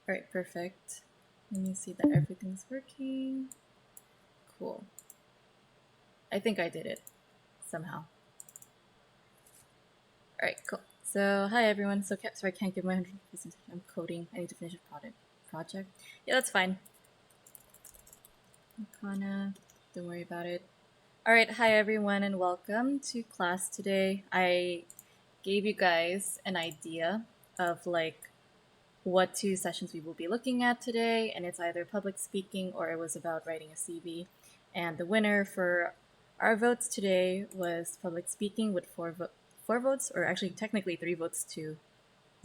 All right, perfect. Let me see that everything's working. Cool. I think I did it somehow. All right, cool. So, hi everyone. So I can't give my 100% attention. I'm coding. I need to finish a project. Yeah, that's fine. Makana, don't worry about it. All right, hi everyone, and welcome to class today. I gave you guys an idea of like what two sessions we will be looking at today, and it's either public speaking or it was about writing a CV. And the winner for our votes today was public speaking with four votes, or actually technically 3 votes to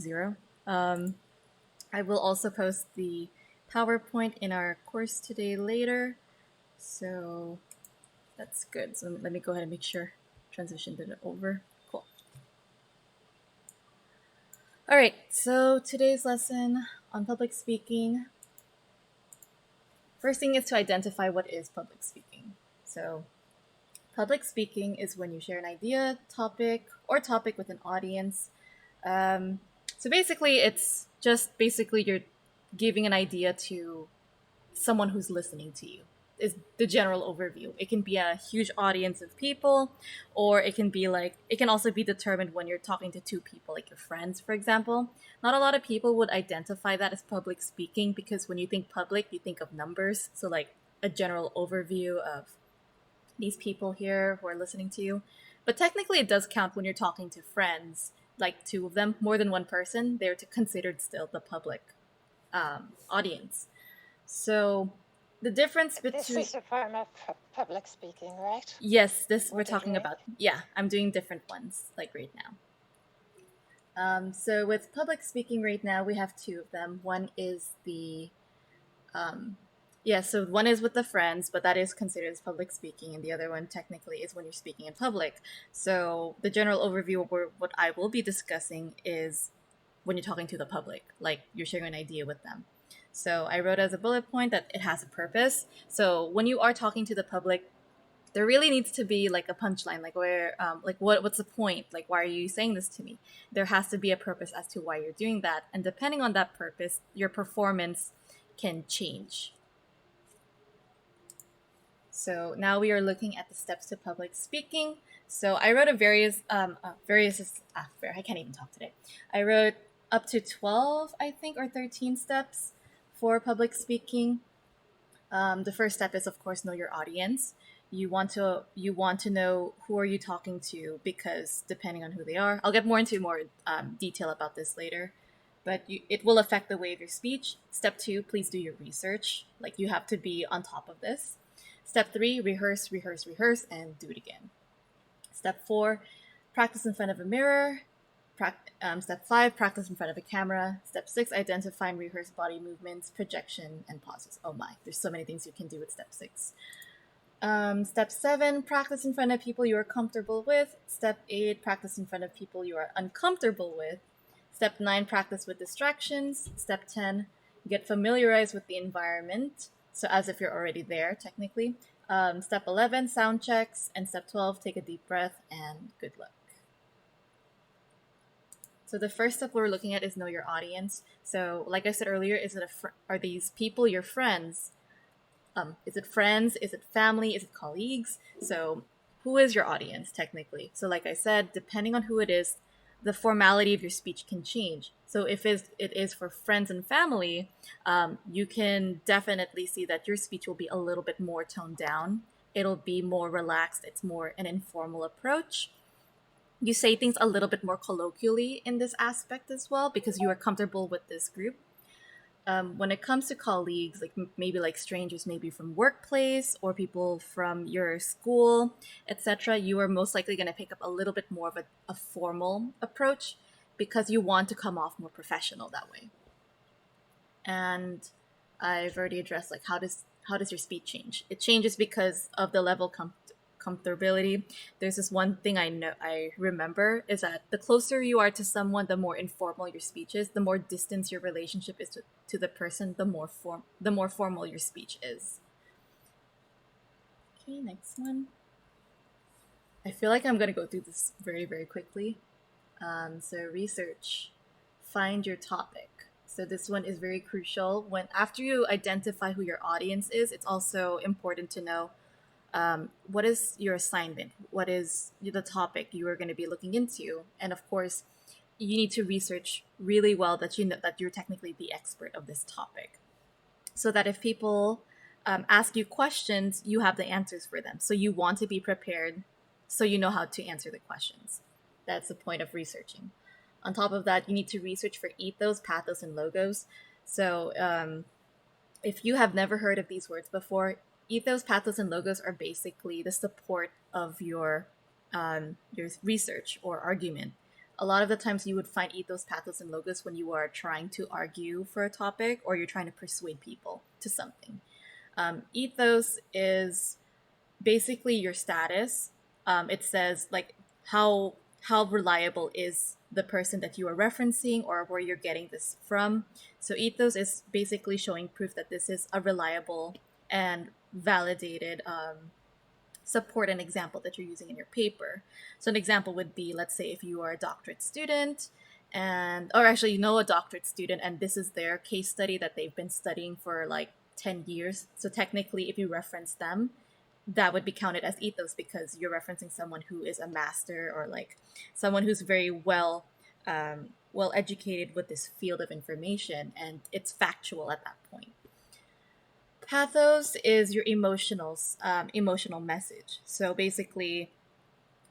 0. I will also post the PowerPoint in our course today later, so that's good. So let me go ahead and make sure transition did it over. Cool. All right, so today's lesson on public speaking. First thing is to identify what is public speaking. So public speaking is when you share an idea, topic with an audience. Um, so basically, it's just basically you're giving an idea to someone who's listening to you is the general overview. It can be a huge audience of people, or it can be like, it can also be determined when you're talking to two people, like your friends, for example. Not a lot of people would identify that as public speaking because when you think public, you think of numbers. So, like a general overview of these people here who are listening to you. But technically, it does count when you're talking to friends, like two of them, more than one person. They're considered still the public audience. So the difference This between is a form of public speaking, right? yes, this we're What you're talking doing? about. Yeah, I'm doing different ones like right now. So with public speaking right now, we have two of them. One is the so one is with the friends, but that is considered as public speaking, and the other one technically is when you're speaking in public. So the general overview of what I will be discussing is when you're talking to the public, like you're sharing an idea with them. So I wrote as a bullet point that it has a purpose. So when you are talking to the public, there really needs to be like a punchline, like where, like what's the point? Like, why are you saying this to me? There has to be a purpose as to why you're doing that, and depending on that purpose, your performance can change. So now we are looking at the steps to public speaking. So I wrote a I can't even talk today. I wrote up to 12, I think, or 13 steps for public speaking. The first step is, of course, know your audience. You want to know who are you talking to, because depending on who they are, I'll get into more detail about this later. But it will affect the way of your speech. Step 2, please do your research. Like, you have to be on top of this. Step 3, rehearse, rehearse, rehearse, and do it again. Step 4, practice in front of a mirror. Step 5, practice in front of a camera. Step 6, identify and rehearse body movements, projection, and pauses. Oh my, there's so many things you can do with step 6. Step 7, practice in front of people you are comfortable with. Step 8, practice in front of people you are uncomfortable with. Step 9, practice with distractions. Step 10, get familiarized with the environment. So as if you're already there, technically. Step 11, sound checks. And step 12, take a deep breath, and good luck. So the first step we're looking at is know your audience. So like I said earlier, are these people your friends? Is it friends? Is it family? Is it colleagues? So who is your audience technically? So like I said, depending on who it is, the formality of your speech can change. So if it is for friends and family, you can definitely see that your speech will be a little bit more toned down. It'll be more relaxed. It's more an informal approach. You say things a little bit more colloquially in this aspect as well because you are comfortable with this group. When it comes to colleagues, like maybe like strangers, maybe from workplace or people from your school, etc., you are most likely going to pick up a little bit more of a formal approach because you want to come off more professional that way. And I've already addressed like how does your speech change? It changes because of the level comfortability. There's this one thing I remember is that the closer you are to someone, the more informal your speech is. The more distance your relationship is to the person, the more formal your speech is. Okay, next one. I feel like I'm gonna go through this very very quickly. So research, find your topic. So this one is very crucial. When after you identify who your audience is, it's also important to know what is your assignment, what is the topic you are going to be looking into, and of course, you need to research really well that you know that you're technically the expert of this topic, so that if people ask you questions, you have the answers for them. So you want to be prepared, so you know how to answer the questions. That's the point of researching. On top of that, you need to research for ethos, pathos, and logos. So if you have never heard of these words before, ethos, pathos, and logos are basically the support of your research or argument. A lot of the times, you would find ethos, pathos, and logos when you are trying to argue for a topic or you're trying to persuade people to something. Ethos is basically your status. It says like how reliable is the person that you are referencing or where you're getting this from. So ethos is basically showing proof that this is a reliable and validated support and example that you're using in your paper. So an example would be, let's say if you are a doctorate student and or actually you know a doctorate student and this is their case study that they've been studying for like 10 years. So technically if you reference them, that would be counted as ethos because you're referencing someone who is a master or like someone who's very well educated with this field of information and it's factual at that point. Pathos is your emotional message. So basically,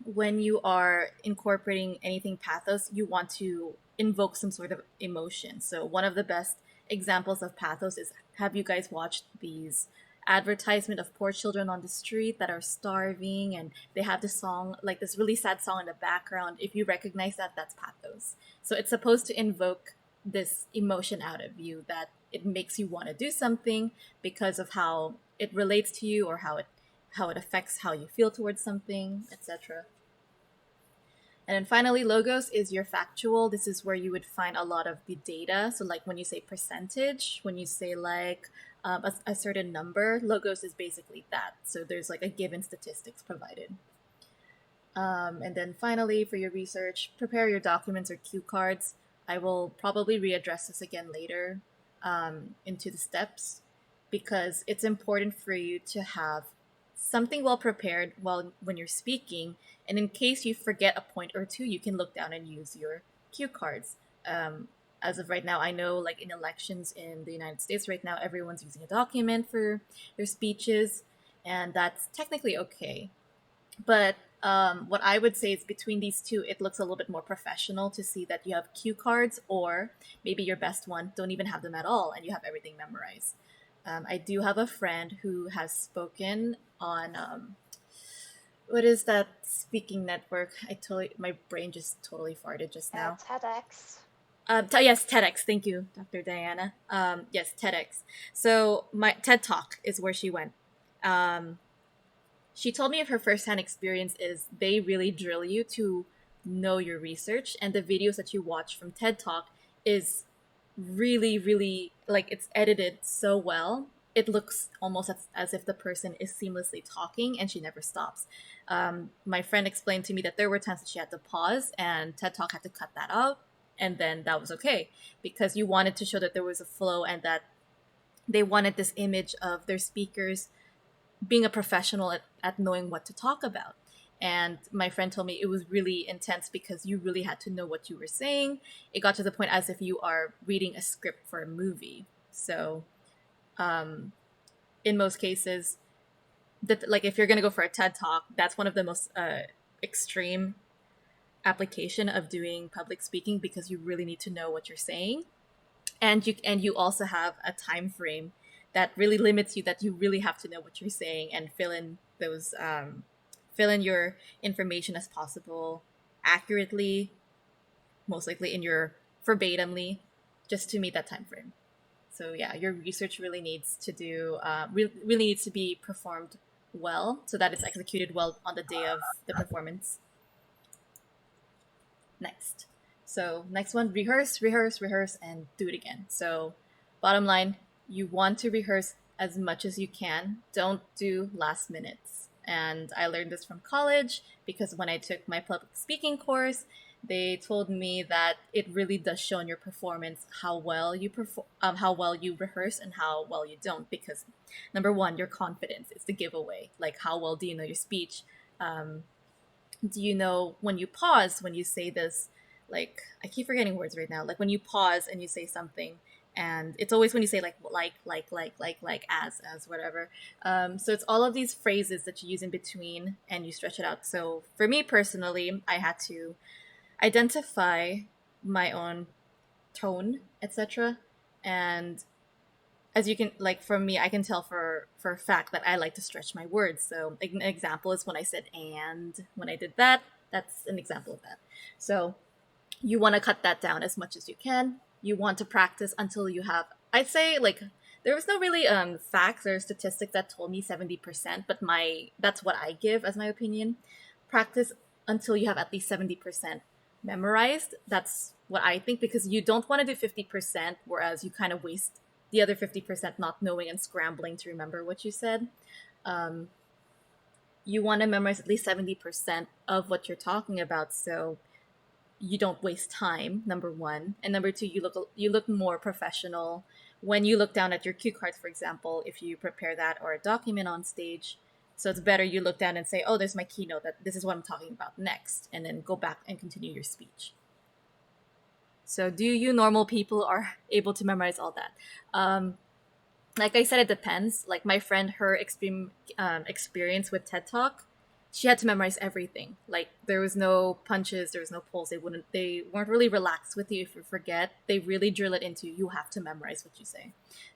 when you are incorporating anything pathos, you want to invoke some sort of emotion. So one of the best examples of pathos is, have you guys watched these advertisement of poor children on the street that are starving and they have this song, like this really sad song in the background? If you recognize that, that's pathos. So it's supposed to invoke this emotion out of you that it makes you want to do something because of how it relates to you or how it affects how you feel towards something, etc. And then finally, logos is your factual. This is where you would find a lot of the data. So, like when you say percentage, when you say like a certain number, logos is basically that. So, there's like a given statistics provided. And then finally, for your research, prepare your documents or cue cards. I will probably readdress this again later into the steps because it's important for you to have something well prepared while when you're speaking, and in case you forget a point or two, you can look down and use your cue cards. As of right now, I know like in elections in the United States right now, everyone's using a document for their speeches, and that's technically okay. But what I would say is between these two, it looks a little bit more professional to see that you have cue cards, or maybe your best one, don't even have them at all, and you have everything memorized. I do have a friend who has spoken on what is that speaking network? My brain just totally farted just now. TEDx. Yes, TEDx. Thank you, Dr. Diana. Yes, TEDx. So my TED Talk is where she went. She told me of her firsthand experience is they really drill you to know your research, and the videos that you watch from TED Talk is really, really like it's edited so well. It looks almost as if the person is seamlessly talking and she never stops. My friend explained to me that there were times that she had to pause and TED Talk had to cut that out, and then that was okay because you wanted to show that there was a flow and that they wanted this image of their speakers being a professional at knowing what to talk about. And my friend told me it was really intense because you really had to know what you were saying. It got to the point as if you are reading a script for a movie. So, in most cases, that like if you're gonna go for a TED Talk, that's one of the most extreme application of doing public speaking because you really need to know what you're saying, and you also have a time frame that really limits you, that you really have to know what you're saying and fill in your information as possible accurately, most likely in your verbatimly, just to meet that time frame. So yeah, your research really needs to really needs to be performed well so that it's executed well on the day of the performance. Next. So next one, rehearse, rehearse, rehearse, and do it again. So bottom line, you want to rehearse as much as you can. Don't do last minutes. And I learned this from college because when I took my public speaking course, they told me that it really does show in your performance how well you perform, how well you rehearse, and how well you don't. Because number one, your confidence is the giveaway. Like, how well do you know your speech? Um, do you know when you pause when you say this? Like, I keep forgetting words right now. Like when you pause and you say something, and it's always when you say like as whatever. So it's all of these phrases that you use in between and you stretch it out. So for me personally, I had to identify my own tone, etc. And as you can, like, for me, I can tell for a fact that I like to stretch my words. So like, an example is when I said and. When I did that, that's an example of that. So you want to cut that down as much as you can. You want to practice until you have, I'd say, like, there was no really facts or statistics that told me 70%, but my that's what I give as my opinion. Practice until you have at least 70% memorized. That's what I think, because you don't want to do 50%, whereas you kind of waste the other 50% not knowing and scrambling to remember what you said. Um, you want to memorize at least 70% of what you're talking about, so you don't waste time, number one. And number two, you look more professional when you look down at your cue cards, for example, if you prepare that or a document on stage. So it's better you look down and say, oh, there's my keynote, that this is what I'm talking about next, and then go back and continue your speech. So do you normal people are able to memorize all that? Like I said, it depends. Like my friend, her experience with TED Talk, she had to memorize everything. Like there was no punches, there was no pulls. They weren't really relaxed with you if you forget. They really drill it into you. You have to memorize what you say.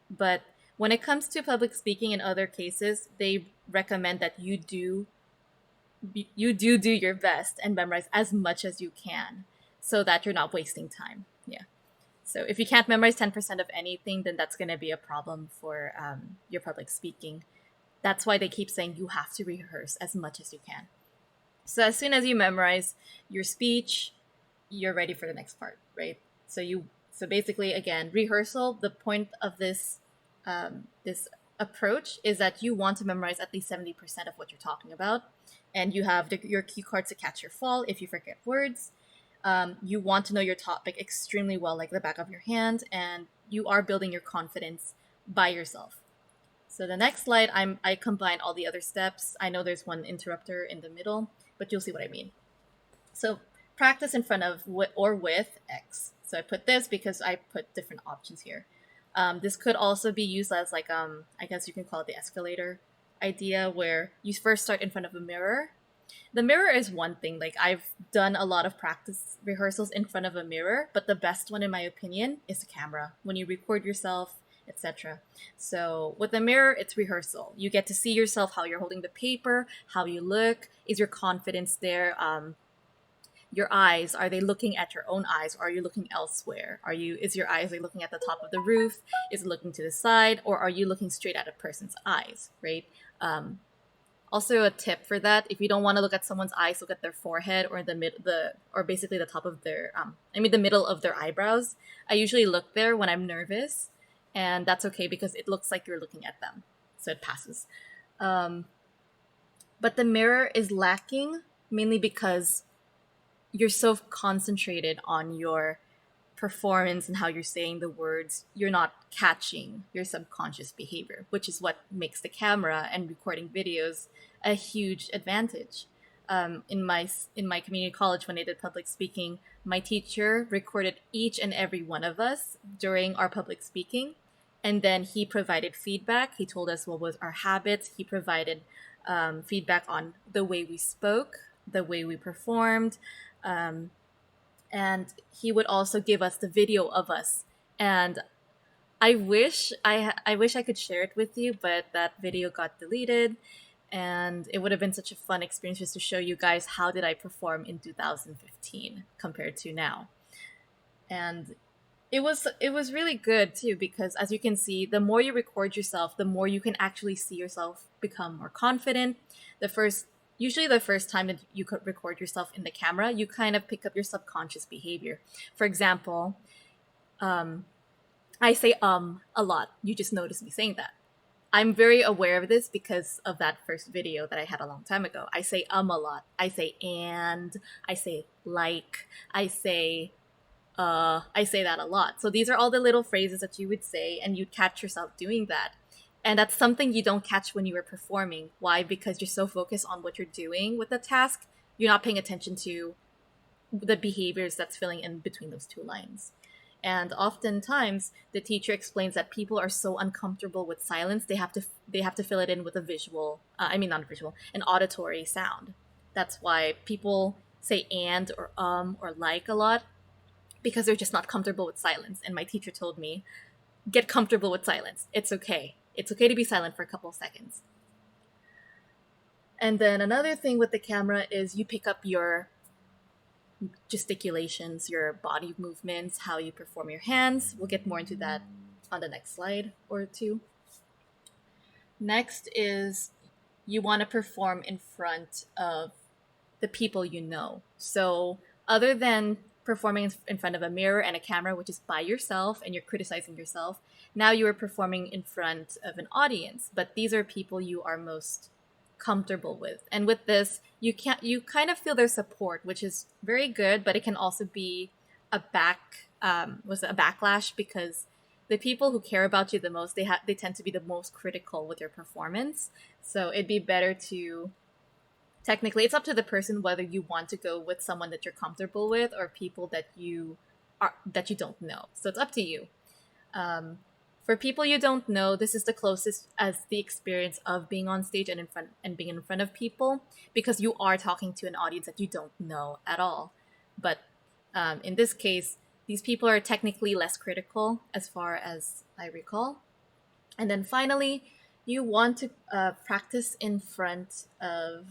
But when it comes to public speaking in other cases, they recommend that you do your best and memorize as much as you can, so that you're not wasting time. Yeah. So if you can't memorize 10% of anything, then that's going to be a problem for your public speaking. That's why they keep saying you have to rehearse as much as you can. So as soon as you memorize your speech, you're ready for the next part, right? So basically, again, rehearsal. The point of this approach is that you want to memorize at least 70% of what you're talking about, and you have your cue cards to catch your fall if you forget words. You want to know your topic extremely well, like the back of your hand, and you are building your confidence by yourself. So the next slide, I combine all the other steps. I know there's one interrupter in the middle, but you'll see what I mean. So practice in front of or with X. So I put this because I put different options here. This could also be used as like I guess you can call it the escalator idea, where you first start in front of a mirror. The mirror is one thing. Like I've done a lot of practice rehearsals in front of a mirror, but the best one in my opinion is the camera. When you record yourself, etc. So with the mirror, it's rehearsal. You get to see yourself, how you're holding the paper, how you look. Is your confidence there? Your eyes, are they looking at your own eyes, or are you looking elsewhere? Is your eyes, are looking at the top of the roof? Is it looking to the side, or are you looking straight at a person's eyes, right? Also, a tip for that: if you don't want to look at someone's eyes, look at their forehead, or or basically the top of their the middle of their eyebrows. I usually look there when I'm nervous, and that's okay because it looks like you're looking at them, so it passes. Um, but the mirror is lacking mainly because you're so concentrated on your performance and how you're saying the words, you're not catching your subconscious behavior, which is what makes the camera and recording videos a huge advantage. In my community college, when I did public speaking, my teacher recorded each and every one of us during our public speaking, and then he provided feedback. He told us what was our habits. He provided feedback on the way we spoke, the way we performed, um, and he would also give us the video of us. And I wish I could share it with you, but that video got deleted, and it would have been such a fun experience just to show you guys how did I perform in 2015 compared to now. And it was really good too, because as you can see, the more you record yourself, the more you can actually see yourself become more confident. The first time that you could record yourself in the camera, you kind of pick up your subconscious behavior. For example, I say a lot. You just notice me saying that. I'm very aware of this because of that first video that I had a long time ago. I say a lot. I say and. I say like. I say that a lot. So these are all the little phrases that you would say, and you'd catch yourself doing that. And that's something you don't catch when you are performing. Why? Because you're so focused on what you're doing with the task, you're not paying attention to the behaviors that's filling in between those two lines. And oftentimes the teacher explains that people are so uncomfortable with silence, they have to fill it in with a visual, I mean not a visual, an auditory sound. That's why people say and or like a lot, because they're just not comfortable with silence. And my teacher told me, get comfortable with silence. It's okay. It's okay to be silent for a couple of seconds. And then another thing with the camera is you pick up your gesticulations, your body movements, how you perform your hands. We'll get more into that on the next slide or two. Next is you want to perform in front of the people you know. So other than performing in front of a mirror and a camera, which is by yourself and you're criticizing yourself, now you are performing in front of an audience. But these are people you are most comfortable with. And with this, you kind of feel their support, which is very good, but it can also be a backlash, because the people who care about you the most, they tend to be the most critical with your performance. So it'd be better to, technically it's up to the person whether you want to go with someone that you're comfortable with or people that you don't know. So it's up to you. For people you don't know, this is the closest as the experience of being on stage and being in front of people, because you are talking to an audience that you don't know at all. But in this case, these people are technically less critical, as far as I recall. And then finally, you want to practice in front of,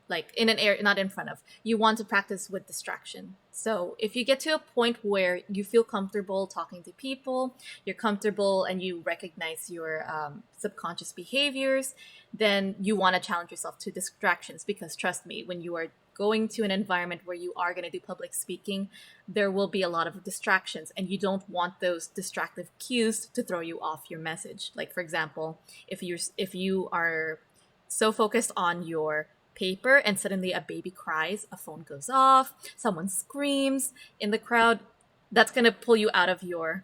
like in an area, not in front of, you want to practice with distraction. So if you get to a point where you feel comfortable talking to people, you're comfortable and you recognize your subconscious behaviors, then you want to challenge yourself to distractions, because trust me, when you are going to an environment where you are going to do public speaking, there will be a lot of distractions, and you don't want those distractive cues to throw you off your message. Like for example, if you are so focused on your paper and suddenly a baby cries, a phone goes off, someone screams in the crowd, that's going to pull you out of your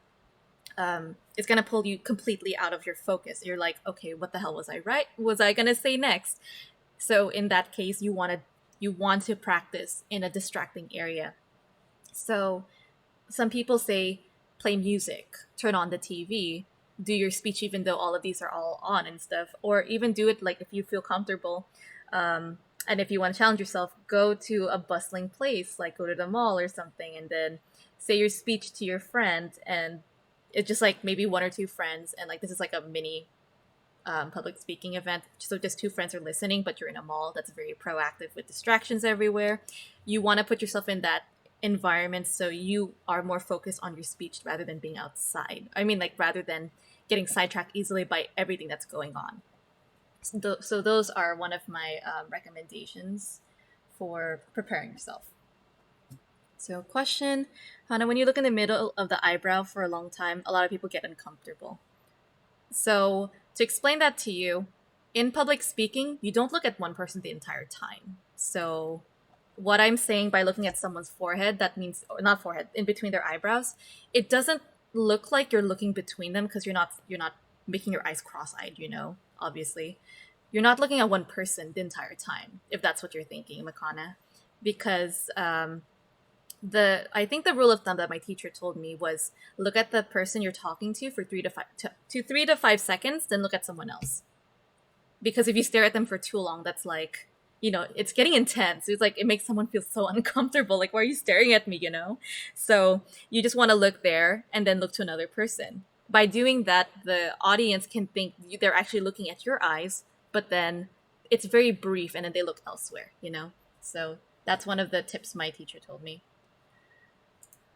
it's going to pull you completely out of your focus. You're like, okay, what the hell was I going to say next? So in that case, you want to practice in a distracting area. So some people say play music, turn on the TV, do your speech even though all of these are all on and stuff, or even do it like if you feel comfortable. And if you want to challenge yourself, go to a bustling place, like go to the mall or something, and then say your speech to your friend. And it's just like maybe one or two friends, and like this is like a mini public speaking event. So just two friends are listening, but you're in a mall that's very proactive with distractions everywhere. You want to put yourself in that environment so you are more focused on your speech rather than being outside. I mean, like rather than getting sidetracked easily by everything that's going on. So those are one of my recommendations for preparing yourself. So question, Hannah, when you look in the middle of the eyebrow for a long time, a lot of people get uncomfortable. So to explain that to you, in public speaking, you don't look at one person the entire time. So what I'm saying by looking at someone's forehead, that means, or not forehead, in between their eyebrows, it doesn't look like you're looking between them, because you're not making your eyes cross-eyed, obviously. You're not looking at one person the entire time, if that's what you're thinking, Makana. Because I think the rule of thumb that my teacher told me was look at the person you're talking to for 3 to 5 seconds, then look at someone else. Because if you stare at them for too long, that's like, it's getting intense. It's like it makes someone feel so uncomfortable. Like, why are you staring at me, So you just want to look there and then look to another person. By doing that, the audience can think they're actually looking at your eyes, but then it's very brief and then they look elsewhere, So that's one of the tips my teacher told me.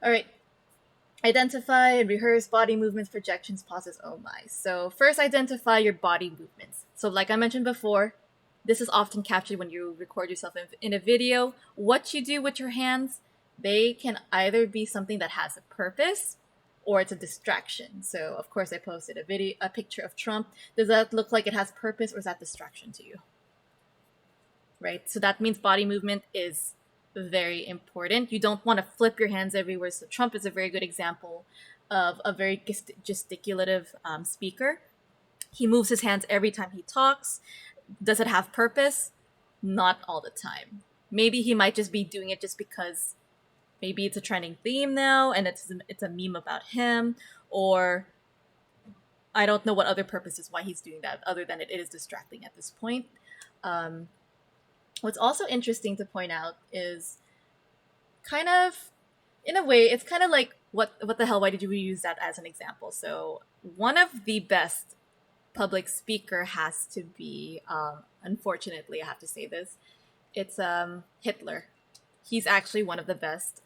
All right. Identify and rehearse body movements, projections, pauses. Oh my. So first, identify your body movements. So like I mentioned before, this is often captured when you record yourself in a video. What you do with your hands, they can either be something that has a purpose, or it's a distraction. So of course I posted a picture of Trump. Does that look like it has purpose, or is that distraction to you? Right? So that means body movement is very important. You don't want to flip your hands everywhere. So Trump is a very good example of a very gesticulative speaker. He moves his hands every time he talks. Does it have purpose? Not all the time. Maybe he might just be doing it just because maybe it's a trending theme now and it's a meme about him, or I don't know what other purpose is why he's doing that other than it is distracting at this point. Um, what's also interesting to point out is kind of, in a way, it's kind of like what the hell, why did you use that as an example? So one of the best public speaker has to be, unfortunately I have to say this, it's Hitler. He's actually one of the best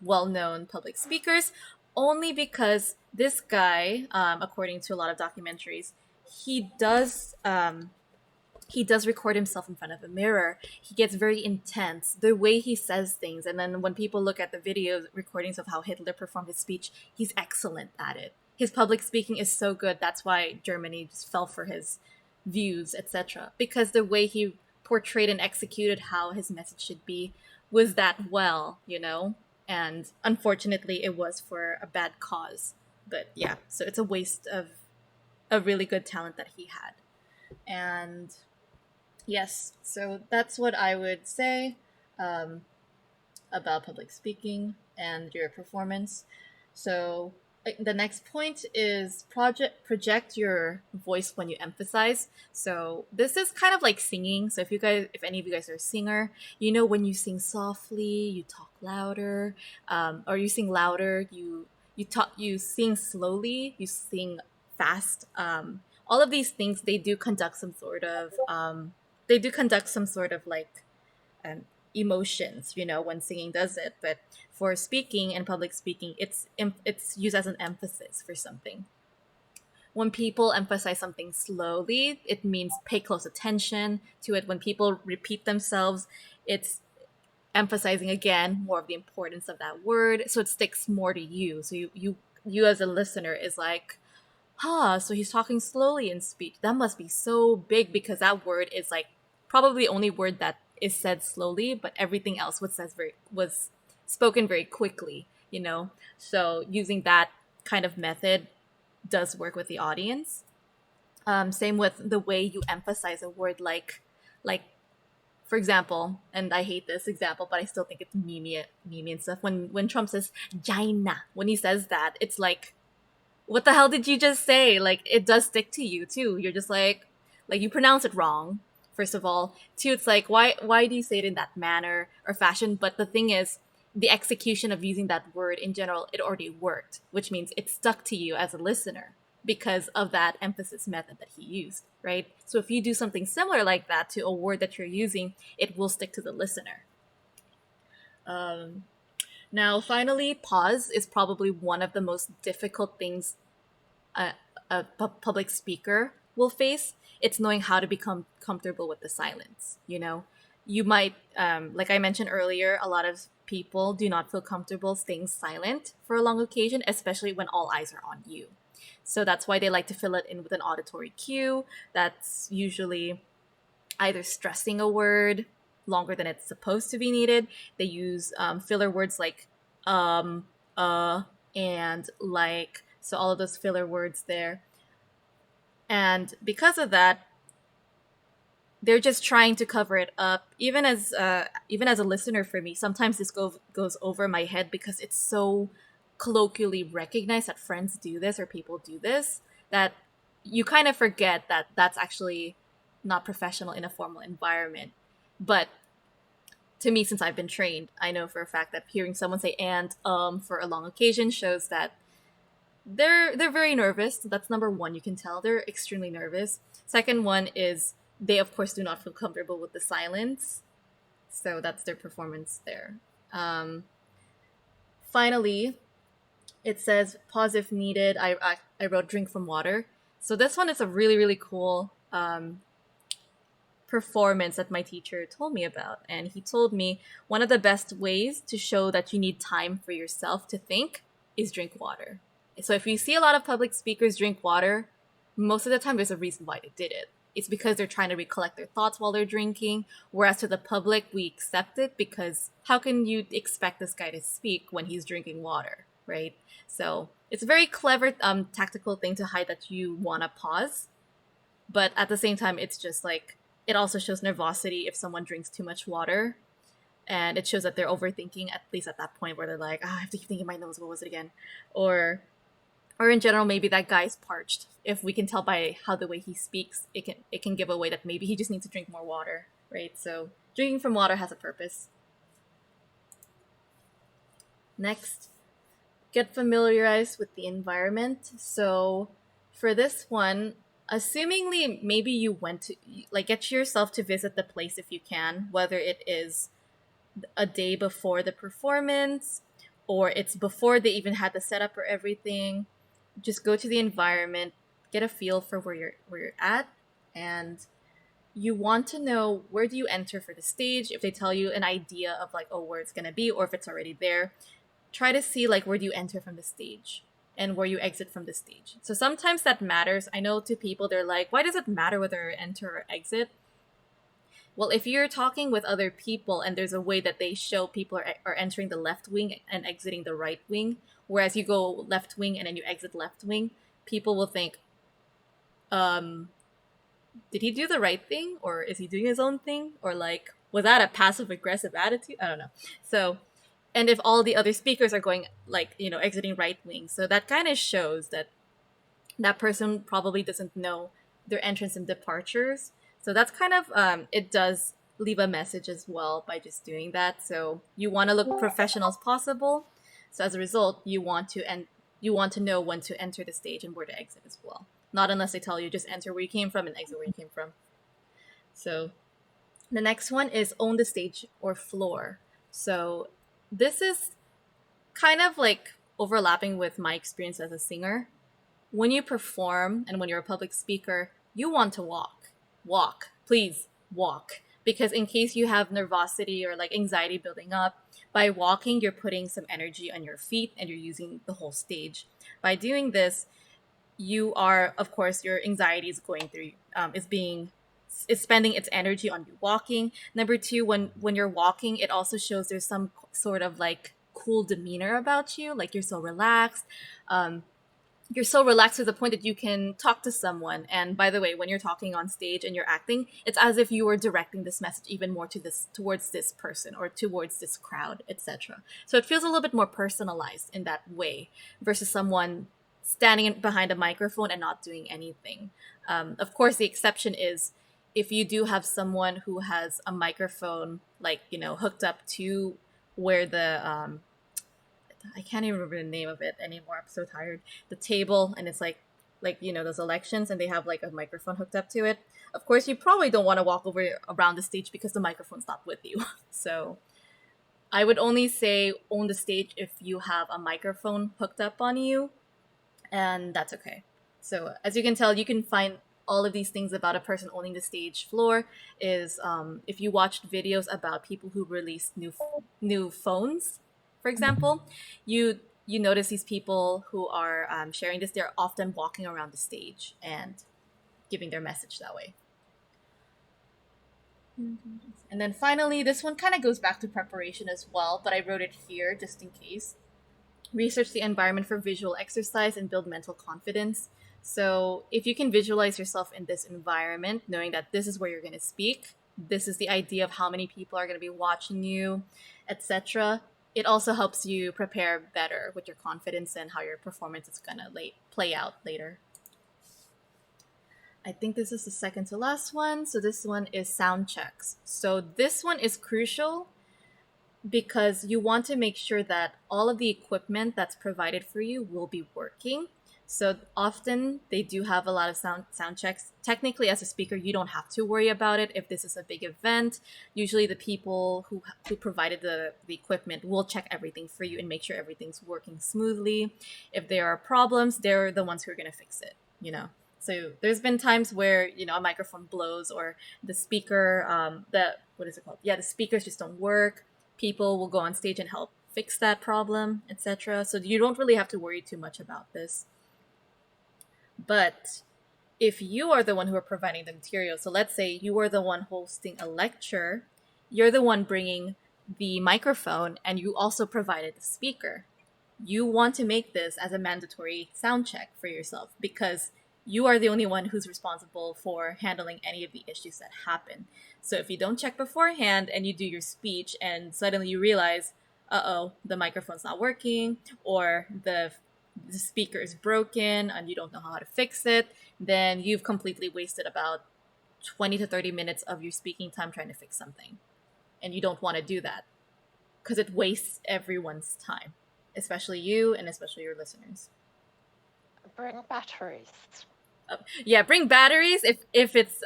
well-known public speakers, only because this guy, according to a lot of documentaries, he does he does record himself in front of a mirror. He gets very intense, the way he says things. And then when people look at the video recordings of how Hitler performed his speech, he's excellent at it. His public speaking is so good. That's why Germany just fell for his views, etc. Because the way he portrayed and executed how his message should be was that well, you know? And unfortunately, it was for a bad cause. But yeah, so it's a waste of a really good talent that he had. And yes, so that's what I would say um, about public speaking and your performance. So the next point is project your voice when you emphasize. So this is kind of like singing. So if any of you guys are a singer, you know when you sing softly, you talk louder, or you sing louder, you sing slowly, you sing fast. All of these things they do conduct some sort of like um, emotions, you know, when singing does it. But for speaking and public speaking, it's used as an emphasis for something. When people emphasize something slowly, it means pay close attention to it. When people repeat themselves, it's emphasizing again more of the importance of that word, so it sticks more to you. So you as a listener is like, so he's talking slowly in speech. That must be so big because that word is like probably the only word that is said slowly, but everything else was spoken very quickly, you know? So using that kind of method does work with the audience. Same with the way you emphasize a word, like for example, and I hate this example, but I still think it's meme and stuff. When Trump says China, when he says that, it's like, what the hell did you just say? Like, it does stick to you too. You're just like you pronounce it wrong. First of all, two, it's like why do you say it in that manner or fashion? But the thing is, the execution of using that word in general, it already worked, which means it stuck to you as a listener because of that emphasis method that he used, right? So if you do something similar like that to a word that you're using, it will stick to the listener. Um, Now, finally, pause is probably one of the most difficult things a public speaker will face. It's knowing how to become comfortable with the silence. You know, you might, like I mentioned earlier, a lot of people do not feel comfortable staying silent for a long occasion, especially when all eyes are on you. So that's why they like to fill it in with an auditory cue that's usually either stressing a word longer than it's supposed to be needed. They use filler words like um, uh, and like, so all of those filler words there. And because of that, they're just trying to cover it up. Even as a listener, for me, sometimes this goes over my head because it's so colloquially recognized that friends do this or people do this, that you kind of forget that that's actually not professional in a formal environment. But to me, since I've been trained, I know for a fact that hearing someone say "and" for a long occasion shows that they're very nervous. That's number one. You can tell they're extremely nervous. Second one is they of course do not feel comfortable with the silence, so that's their performance there. Um, Finally, it says pause if needed. I wrote drink from water. So this one is a really cool performance that my teacher told me about, and he told me one of the best ways to show that you need time for yourself to think is drink water. So if you see a lot of public speakers drink water, most of the time there's a reason why they did it. It's because they're trying to recollect their thoughts while they're drinking. Whereas to the public, we accept it because how can you expect this guy to speak when he's drinking water, right? So it's a very clever tactical thing to hide that you want to pause. But at the same time, it's just like, it also shows nervosity if someone drinks too much water. And it shows that they're overthinking, at least at that point where they're like, I have to keep thinking my nose, what was it again? Or in general, maybe that guy's parched. If we can tell by how the way he speaks, it can give away that maybe he just needs to drink more water, right? So drinking from water has a purpose. Next, get familiarized with the environment. So for this one, assumingly maybe you went to, like, get yourself to visit the place if you can, whether it is a day before the performance or it's before they even had the setup or everything. Just go to the environment, get a feel for where you're at, and you want to know where do you enter for the stage. If they tell you an idea of like, oh, where it's gonna be, or if it's already there, try to see like where do you enter from the stage and where you exit from the stage. So sometimes that matters. I know to people they're like, why does it matter whether I enter or exit? Well, if you're talking with other people and there's a way that they show people are entering the left wing and exiting the right wing, whereas you go left wing and then you exit left wing, people will think, um, did he do the right thing? Or is he doing his own thing? Or like, was that a passive aggressive attitude? I don't know. So, and if all the other speakers are going like, exiting right wing, so that kind of shows that that person probably doesn't know their entrance and departures. So that's kind of it does leave a message as well by just doing that. So you want to look professional as possible. So as a result, you want to know when to enter the stage and where to exit as well. Not unless they tell you just enter where you came from and exit where you came from. So the next one is own the stage or floor. So this is kind of like overlapping with my experience as a singer. When you perform and when you're a public speaker, you want to walk, please walk. Because in case you have nervosity or like anxiety building up, by walking, you're putting some energy on your feet and you're using the whole stage. By doing this, you are, of course, your anxiety is going through, is spending its energy on you walking. Number two, when you're walking, it also shows there's some sort of like cool demeanor about you, like you're so relaxed. You're so relaxed to the point that you can talk to someone. And by the way, when you're talking on stage and you're acting, it's as if you were directing this message even more towards this person or towards this crowd, etc. So it feels a little bit more personalized in that way versus someone standing behind a microphone and not doing anything. Of course, the exception is if you do have someone who has a microphone, like, hooked up to where I can't even remember the name of it anymore. I'm so tired. The table, and it's like those elections, and they have like a microphone hooked up to it. Of course, you probably don't want to walk over around the stage because the microphone's not with you. So I would only say own the stage if you have a microphone hooked up on you, and that's okay. So as you can tell, you can find all of these things about a person owning the stage floor is if you watched videos about people who released new phones, for example, you notice these people who are sharing this. They're often walking around the stage and giving their message that way. And then finally, this one kind of goes back to preparation as well, but I wrote it here just in case. Research the environment for visual exercise and build mental confidence. So if you can visualize yourself in this environment, knowing that this is where you're going to speak, this is the idea of how many people are going to be watching you, etc., it also helps you prepare better with your confidence and how your performance is going to play out later. I think this is the second to last one. So this one is sound checks. So this one is crucial because you want to make sure that all of the equipment that's provided for you will be working. So often they do have a lot of sound checks. Technically, as a speaker, you don't have to worry about it if this is a big event. Usually the people who provided the equipment will check everything for you and make sure everything's working smoothly. If there are problems, they're the ones who are going to fix it, So there's been times where, a microphone blows or the speaker, what is it called? Yeah, the speakers just don't work. People will go on stage and help fix that problem, etc. So you don't really have to worry too much about this. But if you are the one who are providing the material, so let's say you are the one hosting a lecture, you're the one bringing the microphone, and you also provided the speaker. You want to make this as a mandatory sound check for yourself because you are the only one who's responsible for handling any of the issues that happen. So if you don't check beforehand and you do your speech and suddenly you realize, uh-oh, the microphone's not working, or the speaker is broken and you don't know how to fix it, then you've completely wasted about 20 to 30 minutes of your speaking time trying to fix something. And you don't want to do that because it wastes everyone's time, especially you and especially your listeners. Bring batteries. Yeah, bring batteries if it's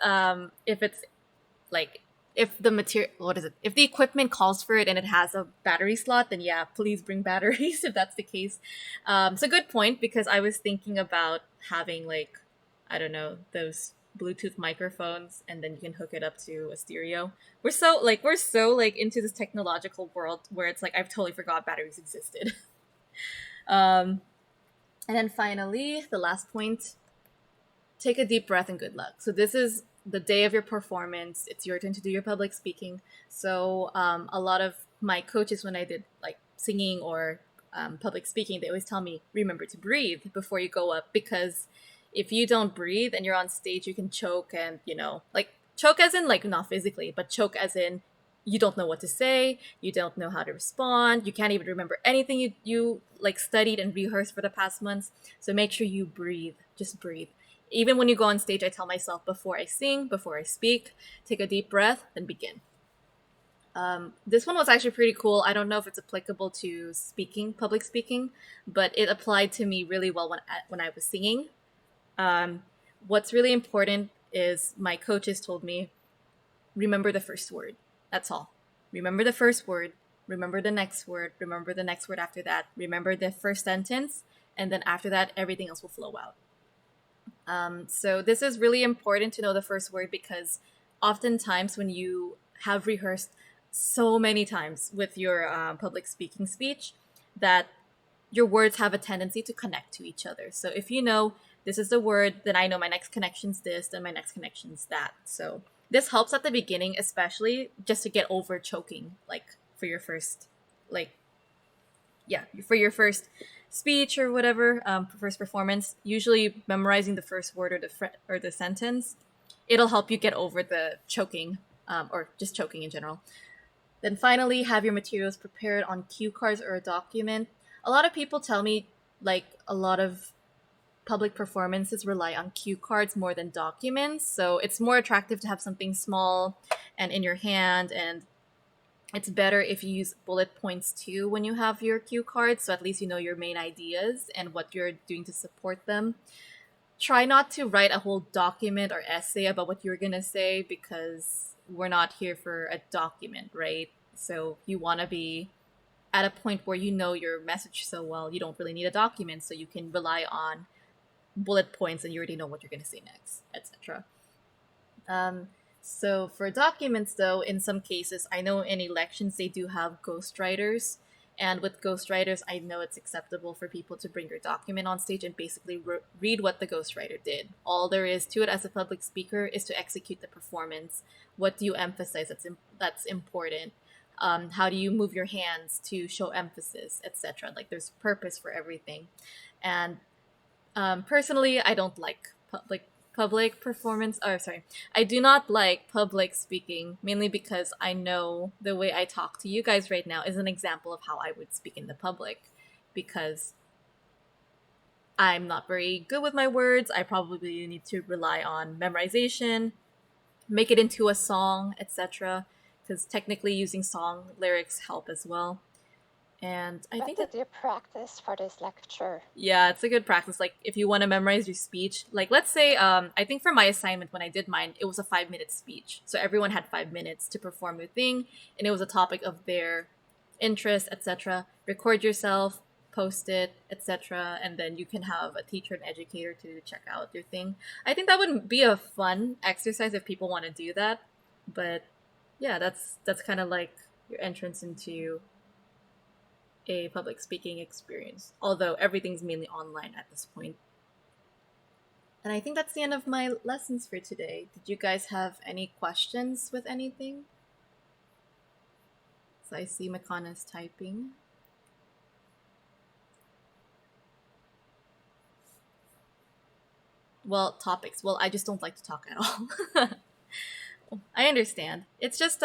like if the material, what is it, if the equipment calls for it and it has a battery slot, then yeah, please bring batteries if that's the case. It's a good point because I was thinking about having like, I don't know, those Bluetooth microphones and then you can hook it up to a stereo. We're so into this technological world where it's like I've totally forgot batteries existed. um and then finally, the last point, take a deep breath and good luck. So this is the day of your performance. It's your turn to do your public speaking. So a lot of my coaches, when I did like singing or public speaking, they always tell me, remember to breathe before you go up, because if you don't breathe and you're on stage, you can choke and, like choke as in like not physically, but choke as in you don't know what to say, you don't know how to respond, you can't even remember anything you like studied and rehearsed for the past months. So make sure you breathe, just breathe. Even when you go on stage, I tell myself before I sing, before I speak, take a deep breath, then begin. This one was actually pretty cool. I don't know if it's applicable to speaking, public speaking, but it applied to me really well when I was singing. Um, what's really important is my coaches told me, remember the first word. That's all. Remember the first word, remember the next word, remember the next word after that, remember the first sentence, and then after that, everything else will flow out. So this is really important to know the first word because oftentimes when you have rehearsed so many times with your public speaking speech, that your words have a tendency to connect to each other. So if you know this is the word, then I know my next connection's this, then my next connection's that. So this helps at the beginning, especially just to get over choking, like for your first, like for your first speech or whatever, first performance. Usually, memorizing the first word or or the sentence, it'll help you get over the choking, or just choking in general. Then finally, have your materials prepared on cue cards or a document. A lot of people tell me like a lot of public performances rely on cue cards more than documents, so it's more attractive to have something small and in your hand, and it's better if you use bullet points too when you have your cue cards, so at least you know your main ideas and what you're doing to support them. Try not to write a whole document or essay about what you're gonna say because we're not here for a document, right? So you want to be at a point where you know your message so well, you don't really need a document, so you can rely on bullet points and you already know what you're gonna say next, etc. Um, so for documents, though, in some cases, I know in elections they do have ghostwriters, and with ghostwriters, I know it's acceptable for people to bring your document on stage and basically read what the ghostwriter did. All there is to it as a public speaker is to execute the performance. What do you emphasize that's important? How do you move your hands to show emphasis, etc. Like there's purpose for everything, and personally, I don't like public performance. Oh, sorry, I do not like public speaking mainly because I know the way I talk to you guys right now is an example of how I would speak in the public, because I'm not very good with my words. I probably need to rely on memorization, make it into a song, etc. Because technically, using song lyrics help as well. And I But think that, did you practice for this lecture? yeah, it's a good practice. Like if you want to memorize your speech, like let's say, I think for my assignment when I did mine, it was a 5 minute speech. So everyone had 5 minutes to perform their thing, and it was a topic of their interest, etc. Record yourself, post it, etc., and then you can have a teacher and educator to check out your thing. I think that would be a fun exercise if people want to do that. But yeah, that's kind of like your entrance into a public speaking experience, although everything's mainly online at this point. And I think that's the end of my lessons for today. Did you guys have any questions with anything? So I see Makana's typing. Well, topics. Well, I just don't like to talk at all. I understand. It's just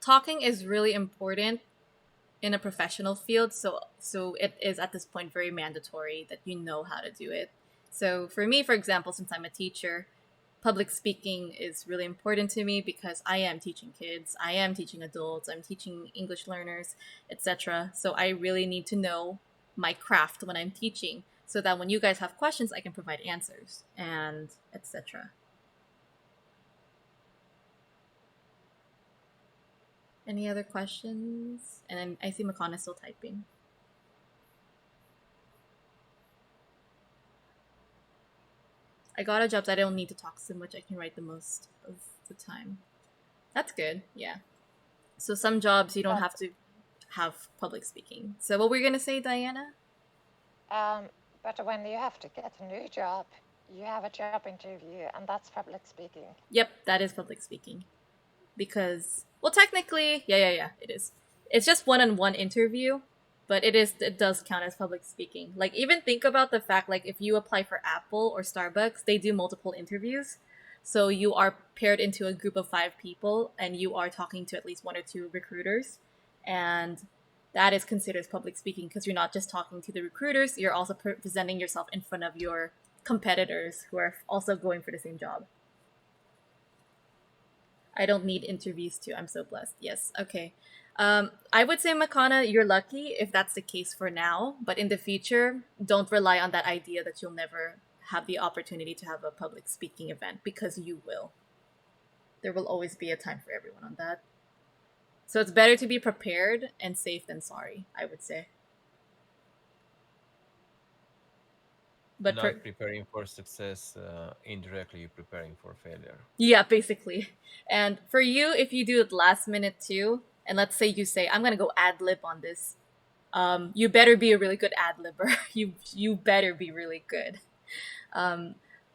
talking is really important in a professional field, so it is at this point very mandatory that you know how to do it. So for me, for example, since I'm a teacher, public speaking is really important to me because I am teaching kids, I am teaching adults, I'm teaching English learners, etc. So I really need to know my craft when I'm teaching so that when you guys have questions, I can provide answers and etc. Any other questions? And then I see Makana still typing. I got a job that I don't need to talk so much. I can write the most of the time. That's good. Yeah. So some jobs you don't have to have public speaking. So what were you gonna say, Diana? But when you have to get a new job, you have a job interview, and that's public speaking. Yep, that is public speaking. Because, well, technically, yeah, it is. It's just one-on-one interview, but it does count as public speaking. Like, even think about the fact, like, if you apply for Apple or Starbucks, they do multiple interviews. So you are paired into a group of 5 people, and you are talking to at least 1 or 2 recruiters, and that is considered as public speaking because you're not just talking to the recruiters, you're also presenting yourself in front of your competitors who are also going for the same job. I don't need interviews too. I'm so blessed. Yes. Okay. I would say, Makana, you're lucky if that's the case for now. But in the future, don't rely on that idea that you'll never have the opportunity to have a public speaking event because you will. There will always be a time for everyone on that. So it's better to be prepared and safe than sorry, I would say. But Not preparing for success, indirectly you're preparing for failure. yeah, basically. And for you, if you do it last minute too, and let's say you say, I'm gonna go ad lib on this, you better be a really good ad libber. You better be really good.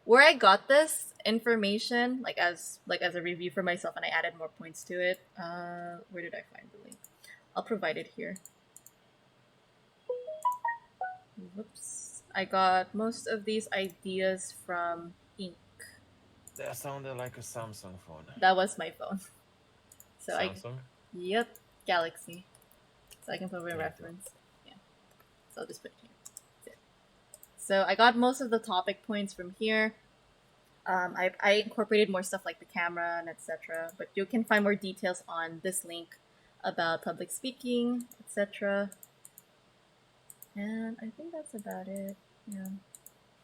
Where I got this information, like as a review for myself, and I added more points to it. Where did I find the link? I'll provide it here. Whoops. I got most of these ideas from Ink. That sounded like a Samsung phone. That was my phone. So Samsung? Yep, Galaxy. So I can put a Me too. reference. Yeah. So I'll just put it here. That's it. So I got most of the topic points from here. I incorporated more stuff like the camera and etc. But you can find more details on this link about public speaking, etc. And I think that's about it. Yeah.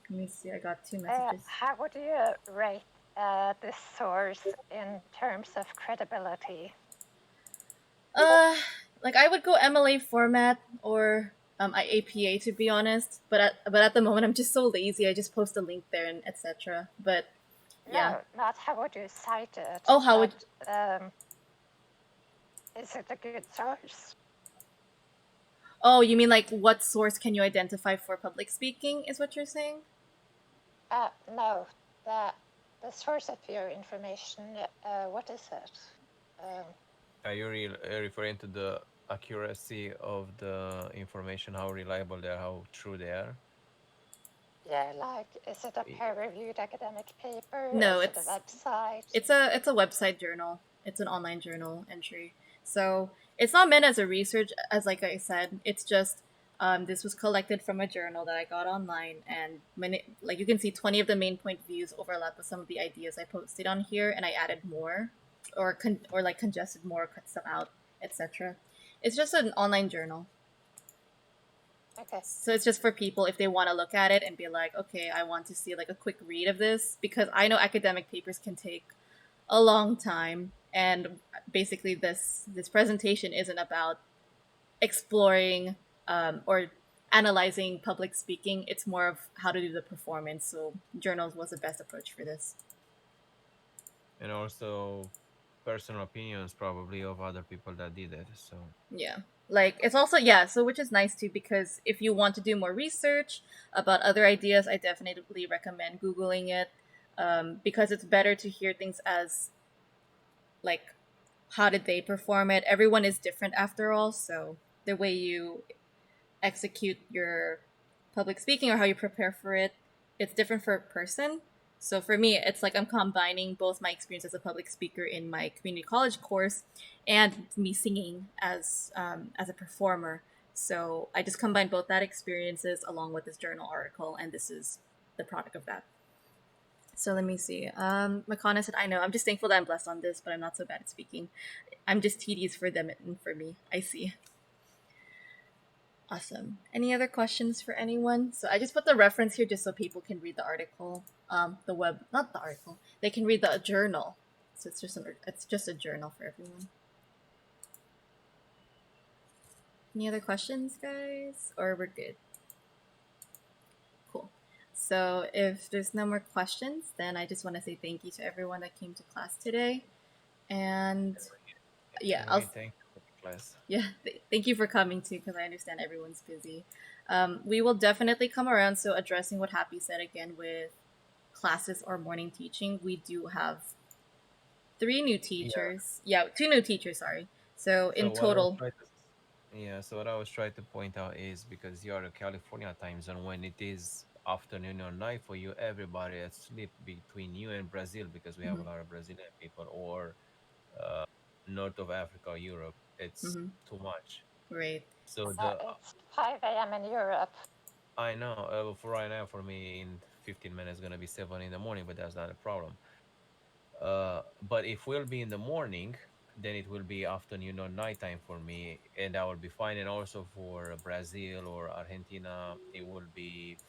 Let me see. I got 2 messages. How would you rate this source in terms of credibility? Like I would go MLA format or APA to be honest. But at the moment I'm just so lazy. I just post a link there and etc. But yeah. No, not how would you cite it. Oh, how would? Is it a good source? Oh, you mean like what source can you identify for public speaking? Is what you're saying? No, the source of your information. What is it? Are you referring to the accuracy of the information, how reliable they are, how true they are? Yeah, like, is it a peer-reviewed academic paper? No, is it a website? It's a website journal. It's an online journal entry. So it's not meant as a research, as like I said. It's just this was collected from a journal that I got online, and like you can see, 20 of the main point views overlap with some of the ideas I posted on here, and I added more, or like congested more, cut some out, etc. It's just an online journal. Okay. So it's just for people if they want to look at it and be like, okay, I want to see like a quick read of this, because I know academic papers can take a long time, and basically this presentation isn't about exploring or analyzing public speaking. It's more of how to do the performance. So journals was the best approach for this. And also, personal opinions probably of other people that did it. So Yeah. Like it's also yeah, so which is nice too because if you want to do more research about other ideas, I definitely recommend googling it because it's better to hear things as like how did they perform it. Everyone is different after all, so the way you execute your public speaking or how you prepare for it, it's different for a person. So for me, it's like I'm combining both my experience as a public speaker in my community college course and me singing as a performer. So I just combine both that experiences along with this journal article, and this is the product of that. So let me see. Makana said, "I know. I'm just thankful that I'm blessed on this, but I'm not so bad at speaking. I'm just tedious for them and for me. I see." Awesome. Any other questions for anyone? So I just put the reference here just so people can read the article. The web, not the article. They can read the journal. So it's just a journal for everyone. Any other questions, guys? Or we're good. Cool. So if there's no more questions, then I just want to say thank you to everyone that came to class today. And yeah, and we thank you for the class. thank you for coming too, because I understand everyone's busy. We will definitely come around. So addressing what Happy said again with classes or morning teaching, we do have three new Yeah. teachers. Yeah, two new teachers. Sorry. So in So what I was total, trying to yeah, so what I was trying to point out is because you're a California time zone when it is afternoon or night for you, everybody asleep between you and Brazil because we have a mhm, lot of Brazilian people or uh, north of Africa or Europe. It's mhm, too much. right. So the It's 5 a.m. in Europe. I know for right now for me in 15 minutes gonna be 7 in the morning, but that's not a problem. But if we'll be in the morning, then it will be afternoon or nighttime for me, and I will be fine. And also for Brazil or Argentina, it will be